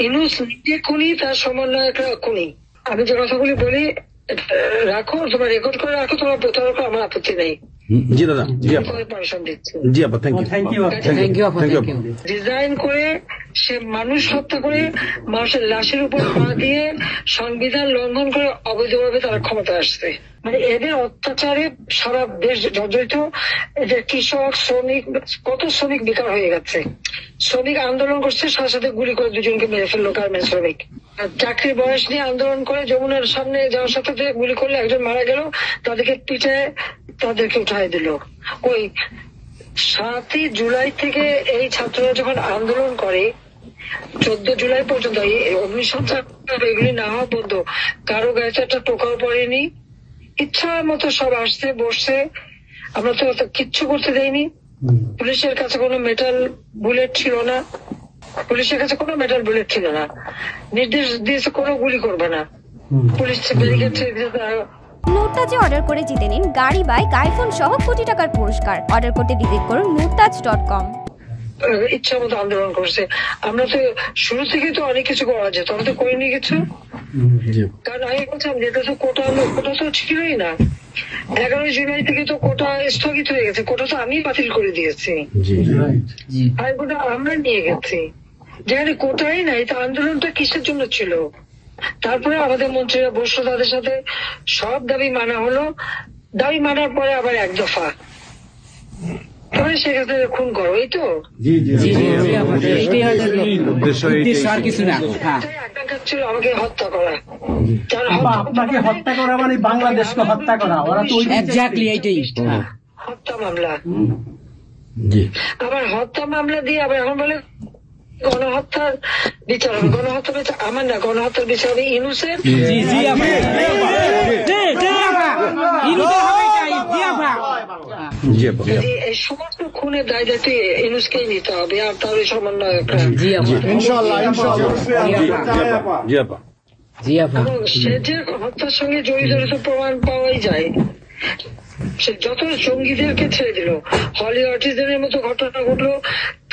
ইউনূস নিজে খুনি, তার সমন্বয়করা খুনি। আমি যে কথাগুলি বলি রাখো, তোমরা রেকর্ড করে রাখো, তোমার প্রতারক, আমার আপত্তি নেই। জি দাদা, জি আপা, পারমিশন দিচ্ছি। জি আপা, থ্যাংক ইউ। ডিজাইন করে সে মানুষ হত্যা করে মানুষের লাশের উপর পা দিয়ে সংবিধান লঙ্ঘন করে অবৈধভাবে তারা ক্ষমতা আসছে। মানে এদের অত্যাচারে সারা দেশ জর্জরিত। এদের কৃষক, শ্রমিক, কত শ্রমিক বেকার হয়ে গেছে। শ্রমিক আন্দোলন করছে, সাথে সাথে গুলি করে দুজনকে মেরে ফেললো গার্মেন্টস শ্রমিক। চাকরির বয়স নিয়ে আন্দোলন করে যমুনার সামনে যাওয়ার সাথে গুলি করলে একজন মারা গেল, তাদেরকে পিঠে তাদেরকে উঠাই দিল। ওই 7ই জুলাই থেকে এই ছাত্ররা যখন আন্দোলন করে 14 জুলাই পর্যন্ত অগ্নিসংযোগ এগুলি না হওয়া পর্যন্ত কারো গায়ে একটা টোকাও পড়েনি। ইচ্ছা মতো সব আসছে বসছে, আমরা তো কিচ্ছু করতে দেয়নি। পুলিশের কাছে কোনো মেটাল বুলেট ছিল না, পুলিশের কাছে কোনো মেটাল বুলেট ছিল না। নির্দেশ দিয়েছে কোনো গুলি করবে না, পুলিশ ব্যারিকেড ছেড়ে দিয়েছে। নুরতাজে অর্ডার করে জিতে নিন গাড়ি, বাইক, আইফোন সহ কোটি টাকার পুরস্কার। অর্ডার করতে ভিজিট করুন nurtaj.com। ইচ্ছা মতো আন্দোলন করছে। আমরা তো শুরু থেকে তো অনেক কিছু করা যেত, আমরা তো করিনি কিছু। কারণ আমি বলছিলাম যেটা তো কোটা তো ছিলই না। 11 জুলাই থেকে তো কোটা স্থগিত হয়ে গেছে, কোটা তো আমি বাতিল করে দিয়েছি, আর কোটা আমরা নিয়ে গেছি। যেখানে কোটাই নাই, তা আন্দোলনটা কিসের জন্য ছিল? তারপরে আমাদের মন্ত্রীরা বসলো, তাদের সাথে সব দাবি মানা হলো। দাবি মানার পরে আবার এক দফা সেখানে খুন করো, এই তো ছিল আমাকে হত্যা করা। আপনাকে হত্যা করা মানে বাংলাদেশকে হত্যা করা, ওরা তো হত্যা মামলা। আবার হত্যা মামলা দিয়ে আবার এখন বলে গণহত্যার বিচার হবে। গণহত্যা বিচার আমার না, গণহত্যার বিচার হবে ইউনূসের। এই সমস্ত খুনের দায় দায়িত্ব ইউনূসকেই নিতে হবে, আর তার সমন্বয়করা। সে যে হত্যার সঙ্গে জড়িত প্রমাণ পাওয়াই যায়। সে যত জঙ্গিদেরকে ছেড়ে দিল, হলি অটিজমের মতো ঘটনা ঘটলো,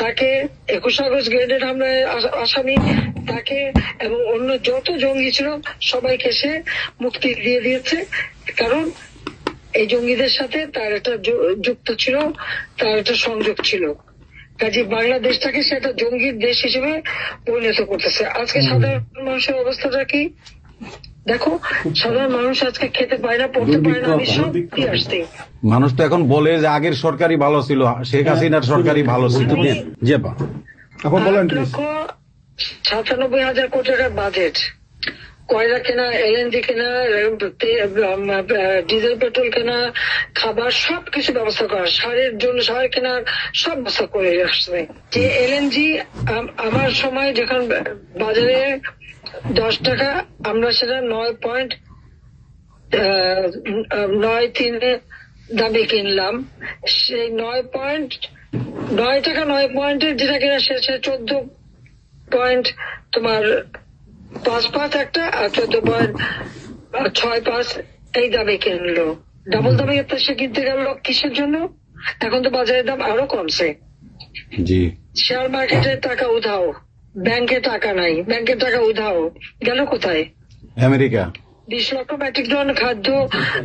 তাকে 21 আগস্ট গ্রেনেড হামলায় আসামি তাকে এবং অন্য যত জঙ্গি ছিল সবাইকে সে মুক্তি দিয়ে দিয়েছে। কারণ এই জঙ্গিদের সাথে তার একটা যুক্ত ছিল, তার একটা সংযোগ ছিল। কাজে বাংলাদেশটাকে সে একটা জঙ্গির দেশ হিসেবে পরিণত করতেছে। আজকে সাধারণ মানুষের অবস্থাটা কি দেখো, সাধারণ মানুষ আজকে খেতে পায় না, পড়তে পায় না। আমি সব কি আসছি, মানুষ তো এখন বলে যে আগের সরকারই ভালো ছিল, শেখ হাসিনার সরকারই ভালো ছিল। 8,97,000 কোটি টাকার বাজেট, কয়লা কেনা, এলএনজি কেনা, ডিজেল পেট্রোল কেনা, খাবার সবকিছু ব্যবস্থা করা, সারের জন্য সার কেনার সব ব্যবস্থা করে আসছে। যে এলএনজি আমার সময় যখন বাজারে 10 টাকা, আমরা সেটা 9.93 দামে কিনলাম। সেই 9 টাকা 9 পয়েন্টের যেটা কিনা সে 14 তোমার 5 একটা, আর 14.65 এই দামে কিনলো। ডাবল দামে সে কিনতে গেল কিসের জন্য? এখন তো বাজারের দাম আরো কমছে। শেয়ার মার্কেটের টাকা উধাও, ব্যাংকে টাকা নাই, ব্যাংকের টাকা উধাও, গেল কোথায়? আমেরিকা। 20 লক্ষ মেট্রিক টন খাদ্য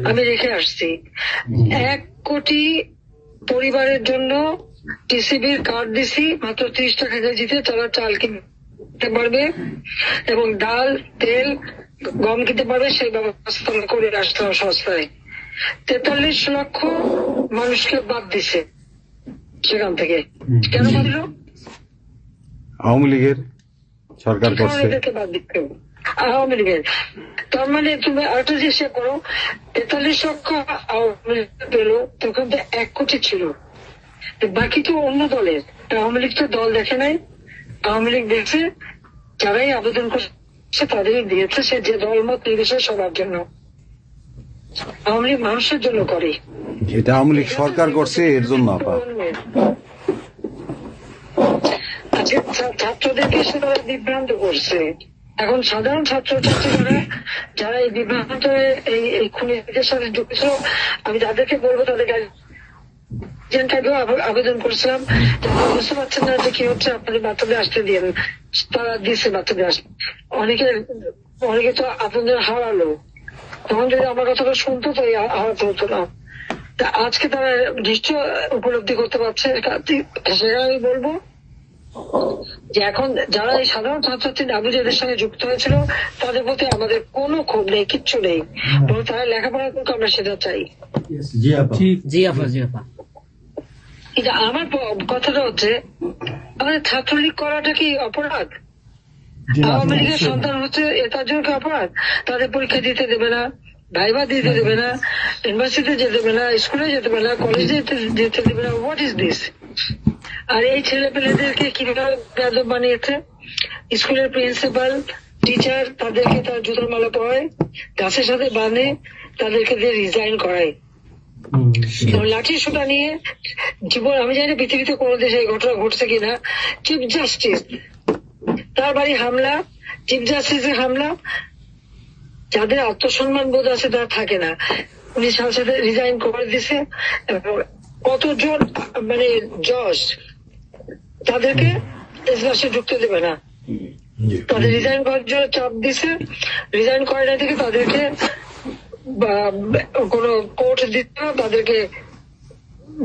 আমি রেখে আসছি। 1 কোটি পরিবারের জন্য টিসিবির কার্ড দিছি, মাত্র 30 টাকা কেজিতে তারা চাল কিনতে পারবে এবং ডাল, তেল, গম কিনতে পারবে। সেই ব্যবস্থা করে আসতে হবে সস্তায়। 43 লক্ষ মানুষকে বাদ দিছে সেখান থেকে। কেন বাদ দিল? আওয়ামী লীগের সরকার করছে, বাদ দিতে হবে আওয়ামী লীগের। তার মানে তুমি আরেকটা চেষ্টা করো, 43 লক্ষ আওয়ামী লীগ পেল, তখন তো 1 কোটি ছিল, বাকি তো অন্য দলের। আওয়ামী লীগ তো দল দেখে নাই, আওয়ামী লীগ দেখছে যারাই আবেদন করছে তাদেরই দিয়েছে, সে যে দলমত নির্বিশেষে সবার জন্য। আওয়ামী লীগ মানুষের জন্য করে, এটা আওয়ামী লীগ সরকার করছে এর জন্য। আজকে ছাত্রদেরকে সে তারা বিভ্রান্ত করছে। এখন সাধারণ ছাত্রছাত্রীরা যারা এই বিভ্রান্ত এই খুনিদের সাথে যুক্ত ছিল, আমি তাদেরকে বলবো তাদেরকে এজেন্ট আগেও আবেদন করেছিলাম, বুঝতে পারছেন না যে কি হচ্ছে, আপনাদের বাচ্চাদের আসতে দিন। তারা দিচ্ছে বাচ্চাদের আসতে। অনেকে তো আপনাদের হারালো, তখন যদি আমার কথাটা শুনতো তো হারাতে হতো না। তা আজকে তারা নিশ্চয় উপলব্ধি করতে পারছে। সেটা আমি বলবো যে এখন যারা এই সাধারণ ছাত্রছাত্রী নাবি যাদের সঙ্গে যুক্ত হয়েছিল তাদের প্রতি আমাদের কোনো ক্ষোভ নেই, কিচ্ছু নেই, বরং তারা লেখাপড়া করতে আমরা সেটা চাই। কিন্তু আমার কথাটা হচ্ছে, আমাদের ছাত্রলীগ করাটা কি অপরাধ? আওয়ামী লীগের সন্তান হচ্ছে তার জন্য কি অপরাধ? তাদের পরীক্ষা দিতে দেবে না, ভাইবা দিতে দেবে না, ইউনিভার্সিটিতে যেতে দেবে না, স্কুলে যেতে দেবে না, কলেজে যেতে দেবে না। What is this? আর এই ছেলে পেলেদেরকে কিভাবে বেয়াদব বানিয়েছে? স্কুলের প্রিন্সিপাল, টিচার তাদেরকে তার জুতার মালা পরায়, গাছের সাথে বাঁধে, তাদেরকে দিয়ে রিজাইন করায়। লাঠি সোটা নিয়ে জীবন, আমি জানি পৃথিবীতে কোনো দেশে এই ঘটনা ঘটছে কিনা। চিফ জাস্টিস তার বাড়ি হামলা, চিফ জাস্টিসের হামলা। যাদের আত্মসম্মান বোধ আছে তারা থাকে না, উনি সাথে সাথে রিজাইন করে দিছে। কতজন মানে জজ তাদেরকে এজলাসে ঢুকতে দেবে না, তাদের রিজাইন করার জন্য চাপ দিছে। রিজাইন করে না থেকে তাদেরকে কোনো কোর্ট দিতে না, তাদেরকে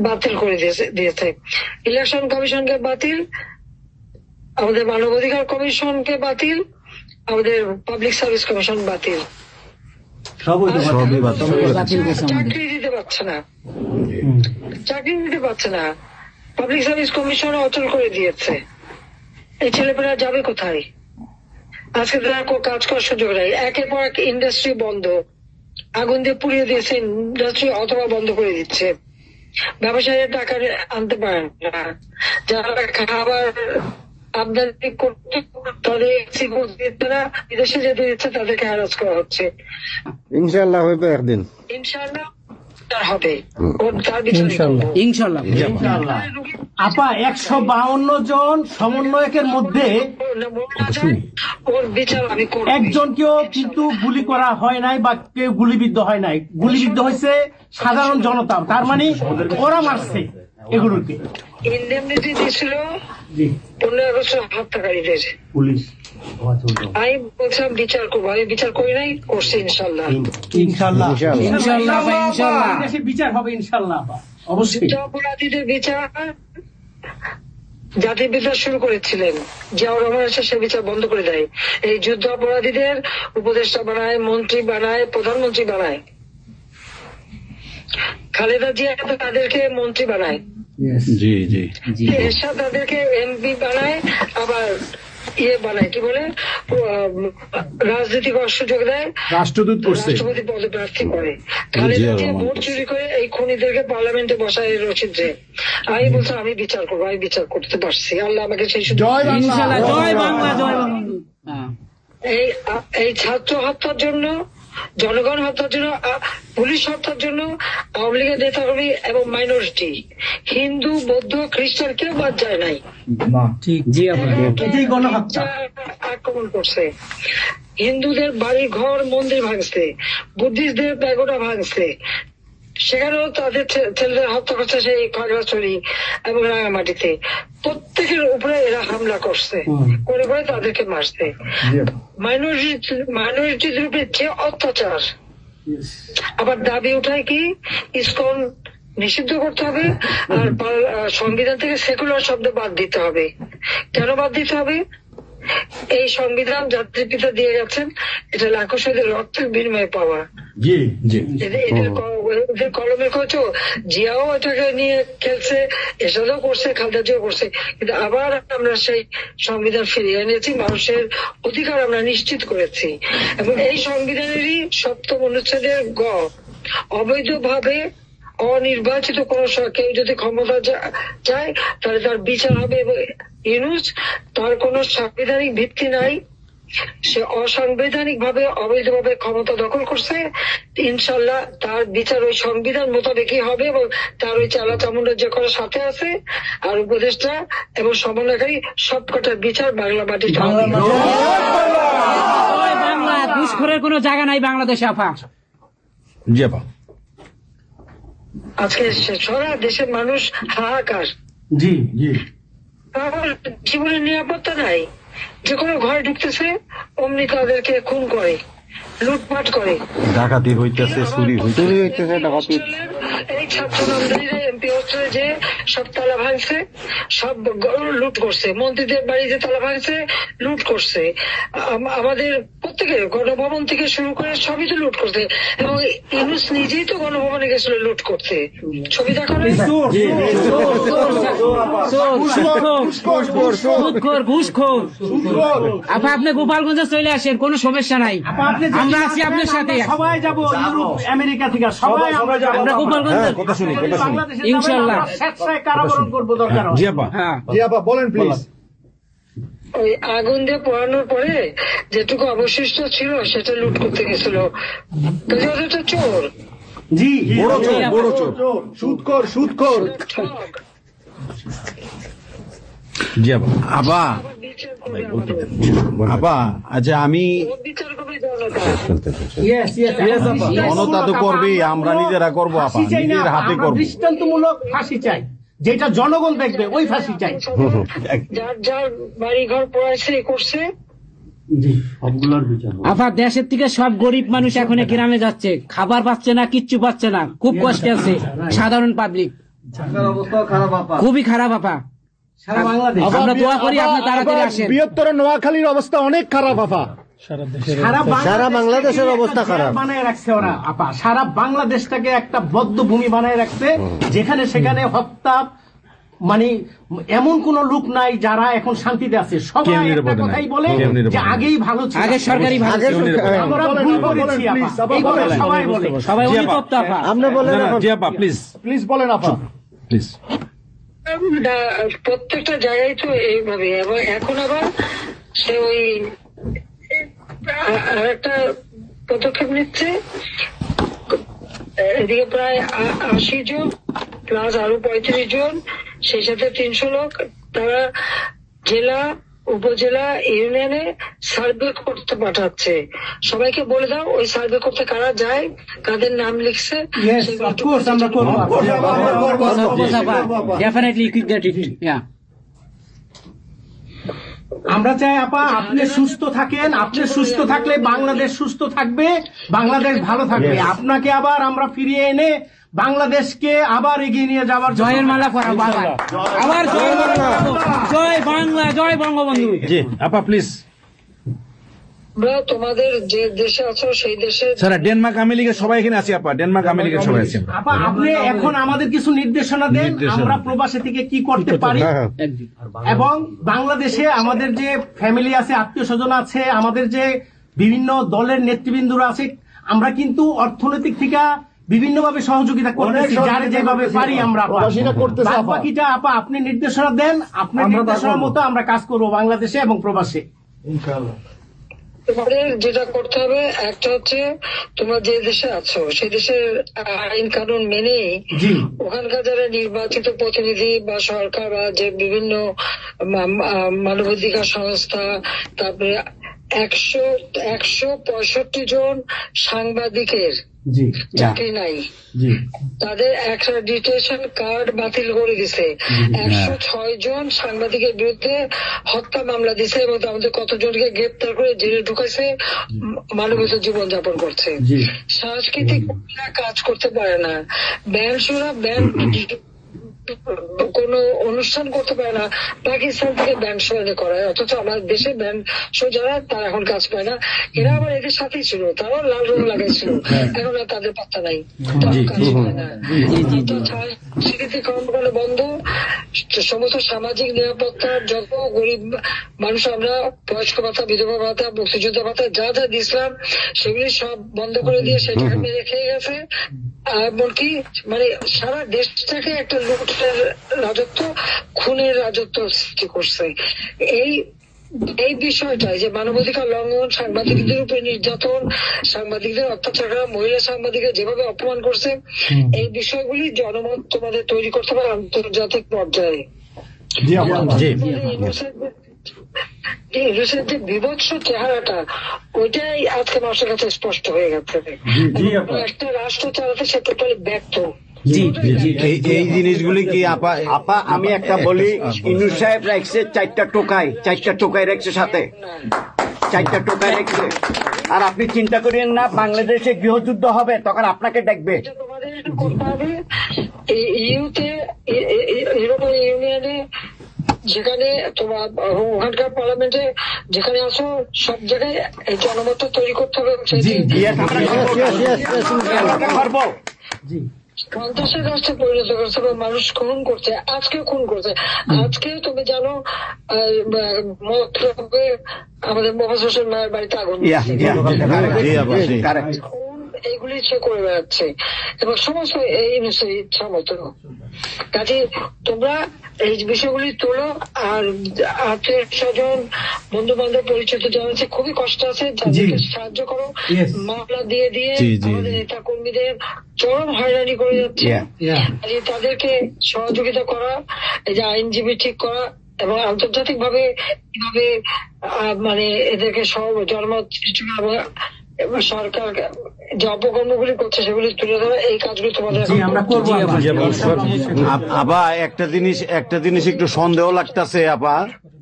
বাতিল করে দিয়েছে। ইলেকশন কমিশনকে বাতিল, আমাদের মানবাধিকার কমিশনকে বাতিল, আমাদের পাবলিক সার্ভিস কমিশন বাতিল। চাকরি দিতে পারছে না, পাবলিক সার্ভিস কমিশন অচল করে দিয়েছে। এই ছেলেপেলেরা যাবে কোথায়? আজকে তারা কাজ করার সুযোগ নেই। একের পর এক ইন্ডাস্ট্রি বন্ধ, আগুন দিয়ে পুড়িয়ে দিয়েছে ইন্ডাস্ট্রি অথবা বন্ধ করে দিচ্ছে। ব্যবসায়ীরা টাকা আনতে পারেন না, যারা খাবার আমদানি করতে তাদের বিদেশে যেতে দিচ্ছে তাদেরকে হ্যারাস করা হচ্ছে। ইনশাআল্লাহ হইবে একদিন, ইনশাআল্লাহ হবে, তার বিচার ইনশাআল্লাহ। আপা 152 জন সমন্বয়কের মধ্যে ওর বিচার আমি করব। একজনকেও কিন্তু গুলি করা হয় নাই বা কেউ গুলিবিদ্ধ হয় নাই, গুলিবিদ্ধ হয়েছে সাধারণ জনতা। তার মানে ওরা মারছে এগুলোকে। ইন্ডেমনিটি দিয়েছিল 15 আগস্ট হত্যাকারীদের। পুলিশ আমি বলছিলাম বিচার করবো, আমি বিচার করি নাই, করছি ইনশাল্লাহ। দেশে বিচার হবে ইনশাল্লাহ অবশ্যই। অপরাধীদের বিচার জাতির বিচার শুরু করেছিলেন জিয়াউর রহমান এসে সে বিচার বন্ধ করে দেয়। এই যুদ্ধ অপরাধীদের উপদেষ্টা বানায়, মন্ত্রী বানায়, প্রধানমন্ত্রী বানায়। খালেদা জিয়া তাদেরকে মন্ত্রী বানায়, এরশাদ তাদেরকে এমপি বানায়, আবার বানায় কি বলে রাজনীতি করার সুযোগ দেয়, রাষ্ট্রপতি পদে প্রার্থী করে। খালেদা জিয়া ভোট চুরি করে এই খুনিদেরকে পার্লামেন্টে বসায় রচিত্রে। আমি বলছিলাম আমি বিচার করবো, আমি বিচার করতে পারছি, আল্লাহ আমাকে সেই সুযোগ। এই ছাত্র হত্যার জন্য, জনগণ হত্যার জন্য, পুলিশ হত্যার জন্য আওয়ামী লীগের নেতাকর্মী এবং মাইনরিটি, হিন্দু, বৌদ্ধ, খ্রিস্টান কেউ বাদ যায় নাই। আক্রমণ করছে, হিন্দুদের বাড়ি ঘর মন্দির ভাঙছে, বুদ্ধিস্টদের প্যাগোডা ভাঙছে, সেখানেও তাদের ছেলেদের হত্যা করছে সেই খাগড়াছড়ি এবং রাঙামাটিতে। প্রত্যেকের উপরে এরা হামলা করছে, করে করে তাদেরকে মারছে। মাইনরিটিদের উপরে যে অত্যাচার। আবার দাবি উঠায় কি ইসকন নিষিদ্ধ করতে হবে, আর সংবিধান থেকে সেকুলার শব্দ বাদ দিতে হবে। কেন বাদ দিতে হবে? এই সংবিধান জাতির পিতা দিয়ে গেছেন, এটা লাখো শহীদের রক্তের বিনিময়ে পাওয়া। এদের কলমে করেছো, জিয়াও এটাকে নিয়ে খেলছে, এসবও করছে, খালেদা জিয়াও করছে, কিন্তু আবার আমরা সেই সংবিধান ফিরিয়ে এনেছি, মানুষের অধিকার আমরা নিশ্চিত করেছি। এবং এই সংবিধানেরই 7ম অনুচ্ছেদের গ, অবৈধভাবে অনির্বাচিত কোন কেউ যদি ক্ষমতা চায় তাহলে তার বিচার হবে। এবং ইউনূস তার কোন সাংবিধানিক ভিত্তি নাই, সে অসাংবিধানিক ভাবে অবৈধভাবে ক্ষমতা দখল করছে। ইনশাল্লাহ তার বিচার ওই সংবিধান মোতাবেকই হবে, এবং তার ওই চালা চামুন্ডা যে করার সাথে আছে আর উপদেষ্টা এবং সমন্বয়কারী সবকটার বিচার বাংলা মাটিতে হবে। ঘুষখোরের কোনো জায়গা নাই বাংলাদেশে আপা। জি আপা। আজকে সারা দেশের মানুষ হাহাকার। জি জি আমার জীবনের নিরাপত্তা নাই, যে কোনো ঘরে ঢুকতেছে অমনি তাদেরকে খুন করে, লুটপাট করে, ডাকাতি হইতেছে, চুরি হইতেছে। এই ছাত্র নামদারিরা এমপি হোস্টেলে যে সব তালা ভাঙছে, সব লুট করছে, মন্ত্রীদের বাড়িতে তালা ভাঙছে, লুট করছে, আমাদের প্রত্যেকের গণভবন থেকে শুরু করে সবই তো লুট করছে। এবং ইউনূস নিজেই তো গণভবনে গেছিল লুট করতে, ছবি দেখানো আপা আপনি গোপালগঞ্জে চলে আসেন, কোনো সমস্যা নাই, আমরা আছি আপনার সাথে। সবাই যাবো ইউরোপ আমেরিকা থেকে, সবাই আমরা যাবো। আমরা গোপালগঞ্জে ইনশাআল্লাহ স্বেচ্ছায় কারাবরণ করবো দরকার হয়। হ্যাঁ বলেন প্লিজ। ওই আগুন দিয়ে পোড়ানোর পরে যেটুকু অবশিষ্ট ছিল সেটা লুট করতে গেছিল, একটা চোর। জি বড় চোর, বড় চোর। সুদখোর। জি আপা। আপা, আবার বিচার করবে আমাদের। আপা, আচ্ছা আমি ওর বিচার করবে জনতা। জনতা তো করবেই, আমরা নিজেরা করবো আপা, ফাঁসি চাই না, নিজের হাতে আমরা করবো। দৃষ্টান্তমূলক ফাঁসি চাই, যেটা জনগণ দেখবে, ওই ফাঁসি চাই। যার যার বাড়ি ঘর পোড়াইছে করছে, আপা দেশের থেকে সব গরিব মানুষ এখন গ্রামে যাচ্ছে, খাবার পাচ্ছে না, কিচ্ছু পাচ্ছে না, খুব কষ্টে আছে সাধারণ পাবলিক, খুবই খারাপ আপা। সারা বাংলাদেশ, আমরা দোয়া করি আপনি তাড়াতাড়ি আসেন। বৃহত্তর নোয়াখালীর অবস্থা অনেক খারাপ আপা। সারা বাংলাদেশের অবস্থা খারাপ বানায় রাখছে ওরা আপা, সারা বাংলাদেশটাকে একটা বদ্ধ ভূমি বানায় রাখছে, যেখানে সেখানে হত্যা, মানে এমন কোন লোক নাই যারা এখন শান্তিতে আছে। সবাই একটা কথাই বলে যে আগেই ভালো ছিল, আগে সরকারি ভালো ছিল। আমরা ভুল করেছি আপা, এই কথা সবাই বলে। সবাই অনুতপ্ত আপা। আপনি বলেন জি আপা, প্লিজ প্লিজ বলেন আপা। প্লিজ। প্রত্যেকটা জায়গায় তো এইভাবে। এবং এখন আবার সে ওই আর একটা পদক্ষেপ নিচ্ছে, এদিকে প্রায় 80 জন প্লাস আরো 35 জন, সেই সাথে 300 লোক, তারা জেলা উপজেলা ইউনিয়নে সার্ভে করতে পাঠাচ্ছে। সবাইকে বলে দাও ওই সার্ভে করতে কারা যায়, কাদের নাম লিখছে, Yes, of course, আমরা করবো। Definitely quick get it. Yeah. আমরা চাই আপা আপনি সুস্থ থাকেন, আপনি সুস্থ থাকলে বাংলাদেশ সুস্থ থাকবে, বাংলাদেশ ভালো থাকবে। আপনাকে আবার আমরা ফিরিয়ে এনে বাংলাদেশকে আবার এগিয়ে নিয়ে যাওয়ার জয়ের মালা পরাবো আবার, আবার জয়ের মালা পরাবো। জয় বাংলা, জয় বঙ্গবন্ধু। জি আপা, প্লিজ। আমরা তোমাদের যে দেশে আছো সেই দেশে স্যার ডেনমার্ক আমেরিকা সবাই এখানে আছি আপা, ডেনমার্ক আমেরিকা সবাই আছি। আপা আপনি এখন আমাদের কিছু নির্দেশনা দেন, আমরা প্রবাসী থেকে কি করতে পারি, এবং বাংলাদেশে আমাদের যে ফ্যামিলি আছে, আত্মীয় স্বজন আছে, আমাদের যে বিভিন্ন দলের নেতৃবৃন্দরা আছে, আমরা কিন্তু অর্থনৈতিক থেকে বিভিন্ন ভাবে সহযোগিতা করতেছি, যারে যেভাবে পারি আমরা। বাকিটা আপা আপনি নির্দেশনা দেন, আপনার নির্দেশনার মতো আমরা কাজ করবো বাংলাদেশে এবং প্রবাসে। তোমাদের যেটা করতে হবে, একটা হচ্ছে তোমরা যে দেশে আছো সেই দেশের আইন কানুন মেনে ওখানকার যারা নির্বাচিত প্রতিনিধি বা সরকার বা যে বিভিন্ন মানবাধিকার সংস্থা, তারপরে 165 জন সাংবাদিকের চাকরি নাই, তাদের অ্যাক্রেডিটেশন কার্ড বাতিল করে দিছে। 106 জন সাংবাদিকের বিরুদ্ধে হত্যা মামলা দিছে এবং আমাদের কতজনকে গ্রেপ্তার করে জেলে ঢুকাইছে, মানবিক জীবন যাপন করছে। সাংস্কৃতিক কাজ করতে পারে না, ব্যান্ড শোনা ব্যান্ড কোন অনুষ্ঠান করতে পারে না, পাকিস্তান থেকে ব্যান্ড শো এনে করায়, অথচ আমাদের দেশে ব্যান্ড শো যারা তারা এখন কাজ পায় না। এরা আবার এদের সাথেই ছিল, তারাও লাল রং লাগাইছিল, এখন আর তাদের পাত্তা নাই, কাজ পায় না। স্বীকৃতি কর্মকাণ্ড বন্ধ, সমস্ত সামাজিক নিরাপত্তার যত গরিব মানুষ আমরা বয়স্ক ভাতা, বিধবা ভাতা, মুক্তিযোদ্ধা ভাতা যা যা দিয়েছিলাম সেগুলি সব বন্ধ করে দিয়ে সেটা মেরে খেয়ে গেছে। এমনকি মানে সারা দেশটাকে একটা লুটের রাজত্ব, খুনের রাজত্ব সৃষ্টি করছে। এই বিষয়টাই যে মানবাধিকার লঙ্ঘন, সাংবাদিকদের উপরে নির্যাতন, সাংবাদিকদের অত্যাচার করা, মহিলা সাংবাদিকদের যেভাবে অপমান করছে, এই বিষয়গুলি জনমত তোমাদের তৈরি করতে পারে আন্তর্জাতিক পর্যায়ে। যে বিভৎস চেহারাটা, ওইটাই আজকে মানুষের কাছে স্পষ্ট হয়ে গেছে। একটা রাষ্ট্র চালাতে সে টোটালি ব্যর্থ। এই জিনিসগুলি কি আপা আপা আমি একটা বলি, ইউনূস সাহেব রাখছে 4টা টোকাই রাখছে সাথে, 4টা টোকাই রাখছে। আর আপনি চিন্তা করেন না বাংলাদেশে গৃহযুদ্ধ হবে তখন আপনাকে দেখবে। তোমাদের একটু করতে হবে ইউতে, ইউরোপিয়ান ইউনিয়নে, যেখানে তোমার ওখানকার পার্লামেন্টে যেখানে আসো সব জায়গায় এই জনমত তৈরি করতে হবে। সন্ত্রাসের রাষ্ট্রে পরিণত করছে বা মানুষ খুন করছে, আজকে খুন করছে। আজকে তুমি জানো আমাদের মোহাম্মদ হোসেন মায়ের বাড়িতে আগুন, এইগুলি সে করে বেড়াচ্ছে এবং সমস্ত এই ইচ্ছা মতো। কাজে তোমরা এই বিষয়গুলি তোলো, আর আত্মীয় স্বজন বন্ধু বান্ধব পরিচিত যারা আছে খুবই কষ্ট আছে, যাদেরকে সাহায্য করো। মামলা দিয়ে আমাদের নেতা কর্মীদের চরম হয়রানি করে যাচ্ছে, তাদেরকে সহযোগিতা করা, এই যে আইনজীবী ঠিক করা এবং আন্তর্জাতিক ভাবে কিভাবে মানে এদেরকে সব জনমত সৃষ্টি করা এবং সরকার যে অপকর্মগুলি করছে সেগুলি তুলে ধরা, এই কাজগুলি তোমাদের আমরা করবো। আপা একটা জিনিস একটু সন্দেহ লাগতেছে আপা,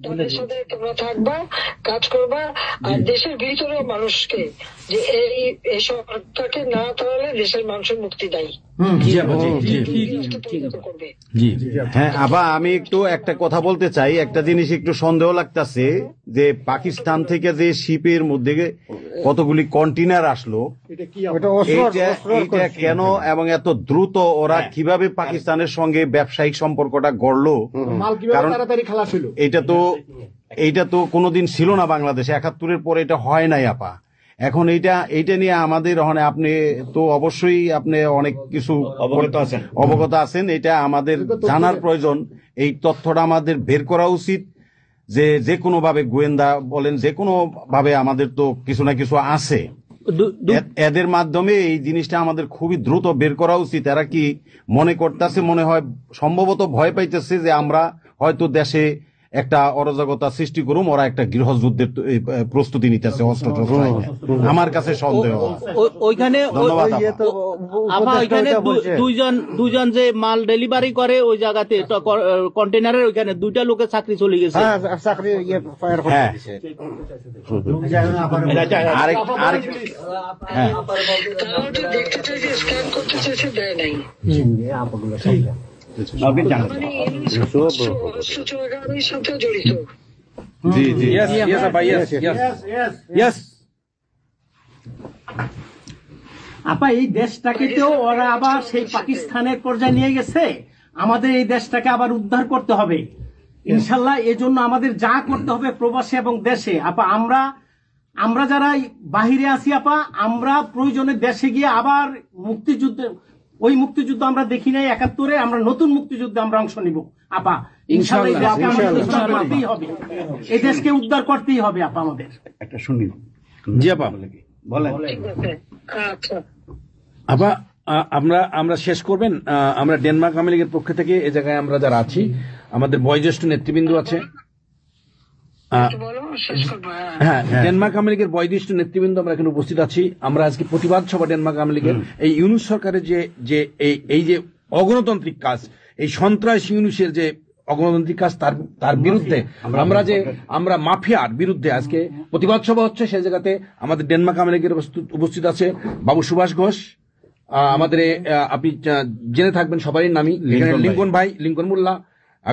তাদের সাথে তোমরা থাকবা, কাজ করবা, আর দেশের ভিতরে মানুষকে যে এই সরকারকে না তাহলে দেশের মানুষের মুক্তি দেয়। হ্যাঁ আপা আমি একটু একটা কথা বলতে চাই, একটা জিনিস একটু সন্দেহ লাগতেছে যে পাকিস্তান থেকে যে শিপের মধ্যে কতগুলি কন্টেইনার আসলো, এইটা কেন এবং এত দ্রুত ওরা কিভাবে পাকিস্তানের সঙ্গে ব্যবসায়িক সম্পর্কটা গড়লো, কারণ এইটা তো কোনোদিন ছিল না বাংলাদেশে, 71-এর পরে এটা হয় নাই আপা। এখন এইটা নিয়ে আমাদের আপনি তো অবশ্যই আপনি অনেক কিছু অবগত আছেন, এটা আমাদের জানার প্রয়োজন। এই তথ্যটা আমাদের বের করা উচিত যে কোনো ভাবে, গোয়েন্দা বলেন যে কোনো ভাবে আমাদের তো কিছু না কিছু আছে, এদের মাধ্যমে এই জিনিসটা আমাদের খুবই দ্রুত বের করা উচিত। এরা কি মনে করতেছে, মনে হয় সম্ভবত ভয় পাইতেছে যে আমরা হয়তো দেশে একটা অরাজকতা সৃষ্টি করুম, ওরা একটা গৃহযুদ্ধের প্রস্তুতি নিতেছে অস্ত্র। আমার কাছে সন্দেহ। ওইখানে দুইজন যে মাল ডেলিভারি করে ওই জায়গাতে কন্টেনারের ওইখানে 2টা লোকের চাকরি চলে গেছে। দেখতে চাইছে, স্ক্যান করতে চাইছে, দেয় নাই। সাথে জড়িত। আপা এই দেশটাকে তো ওরা আবার সেই পাকিস্তানের পর্যায়ে নিয়ে গেছে, আমাদের এই দেশটাকে আবার উদ্ধার করতে হবে ইনশাল্লাহ। এই জন্য আমাদের যা করতে হবে প্রবাসী এবং দেশে, আপা আমরা যারা বাহিরে আছি আপা, আমরা প্রয়োজনে দেশে গিয়ে আবার ওই মুক্তিযুদ্ধ আমরা দেখি নাই 71-এ, আমরা নতুন মুক্তিযুদ্ধে আমরা অংশ নিব আপা ইনশাআল্লাহ। এই দেশকে উদ্ধার করতেই হবে আপা আমাদের। একটা শুনি। জি আপা বলেন। আপা আমরা শেষ করবেন। আমরা ডেনমার্ক আওয়ামী লীগের পক্ষ থেকে এই জায়গায় আমরা যারা আছি, আমাদের বয়োজ্যেষ্ঠ নেতৃবৃন্দ আছে। হ্যাঁ, ডেনমার্ক আওয়ামী লীগের বয়োজ্যেষ্ঠ নেতৃবৃন্দ আমরা এখানে উপস্থিত আছি। আমরা আজকে প্রতিবাদ সভা ডেনমার্ক আওয়ামী লীগের এই ইউনূস সরকারের এই যে অগণতান্ত্রিক কাজ, এই সন্ত্রাসী ইউনূসের যে অগণতান্ত্রিক কাজ, তার বিরুদ্ধে আমরা মাফিয়ার বিরুদ্ধে আজকে প্রতিবাদ সভা হচ্ছে। সেই জায়গাতে আমাদের ডেনমার্ক আওয়ামী লীগের উপস্থিত আছে বাবু সুভাষ ঘোষ, আমাদের আপনি জেনে থাকবেন সবারই নামই, লিঙ্কন ভাই, লিঙ্কন মোল্লা,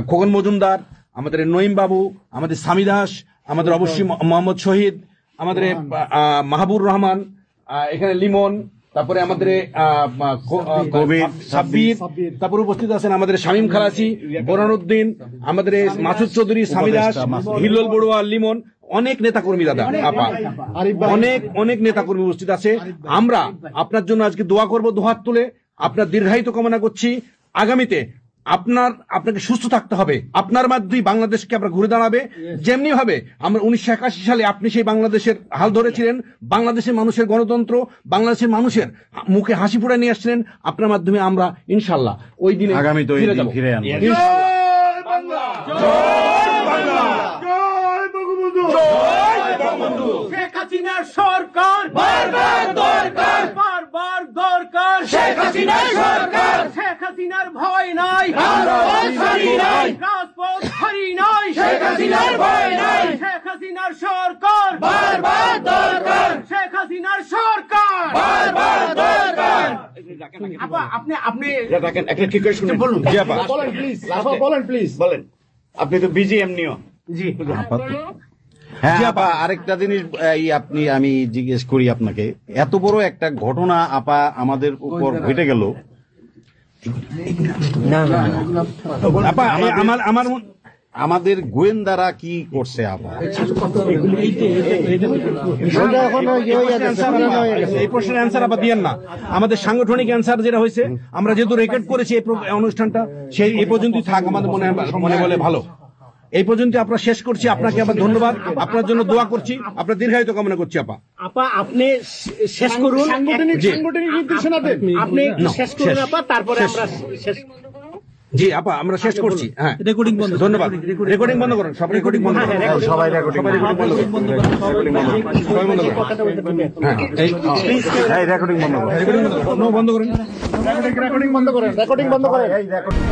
খোকন মজুমদার, আমাদের নঈম বাবু, আমাদের সামি দাস, আমাদের অবশ্যই মোহাম্মদ শহীদ, আমাদের মাহবুর রহমান, এখানে লিমন, তারপরে আমাদের সাব্বির, তারপরে উপস্থিত আছেন আমাদের শামীম খালাসি, বোরানুদ্দিন, আমাদের মাসুদ চৌধুরী, সামি দাস, হিল্লোল বড়ুয়া, লিমন, অনেক নেতাকর্মী দাদা আপা, অনেক নেতাকর্মী উপস্থিত আছে। আমরা আপনার জন্য আজকে দোয়া করব, দুহাত তুলে আপনার দীর্ঘায়িত কামনা করছি। আগামীতে আপনাকে সুস্থ থাকতে হবে, আপনার মাধ্যমে বাংলাদেশকে আমরা ঘুরে দাঁড়াবে। যেমনি ভাবে আমরা 1981 সালে আপনি সেই বাংলাদেশের হাল ধরেছিলেন, বাংলাদেশের মানুষের গণতন্ত্র, বাংলাদেশের মানুষের মুখে হাসি ফোটা নিয়ে আসছিলেন, আপনার মাধ্যমে আমরা ইনশাল্লাহ ওই দিনে আগামীতে ফিরে আনবো। শেখ হাসিনার সরকার বারবার দরকার, শেখ হাসিনার ভয় নাই, রাজপথ ছাড়ি নাই, শেখ হাসিনার সরকার বারবার দরকার, শেখ হাসিনার সরকার বারবার দরকার। আপা আপনি রাখেন, একটা ঠিক করে শুনে বলুন। জি আপা বলেন প্লিজ, বলেন প্লিজ। বলেন, আপনি তো বিজি এমনিও। জি হ্যাঁ আপা, আরেকটা জিনিস আমি জিজ্ঞেস করি আপনাকে, এত বড় একটা ঘটনা আপা আমাদের উপর ঘটে গেল, আপা আমার আমাদের গোয়েন্দারা কি করছে আপা? এই প্রশ্নের অ্যান্সার আবার দিয়েন না। আমাদের সাংগঠনিক অ্যান্সার যেটা হয়েছে, আমরা যেহেতু রেকর্ড করেছি এই অনুষ্ঠানটা, সেই এই পর্যন্তই থাক, আমাদের মনে বলে ভালো। এই পর্যন্ত আপনারা শেষ করছি। আপনাকে আবার ধন্যবাদ, আপনার জন্য দোয়া করছি, আপনার দীর্ঘায়িত কামনা করছি। আপা আপনি শেষ করুন, সাংগঠনিক নির্দেশনা দেন। আপনি শেষ করুন আপা, তারপরে আমরা শেষ। জি আপা, আমরা শেষ করছি। হ্যাঁ, রেকর্ডিং বন্ধ। ধন্যবাদ। রেকর্ডিং বন্ধ করুন, সব রেকর্ডিং বন্ধ করুন, সবাই রেকর্ডিং বন্ধ করুন, সবাই বন্ধ করুন। হ্যাঁ, এই রেকর্ডিং বন্ধ করুন, বন্ধ করুন। রেকর্ডিং বন্ধ করেন, রেকর্ডিং বন্ধ করেন। এই রেকর্ডিং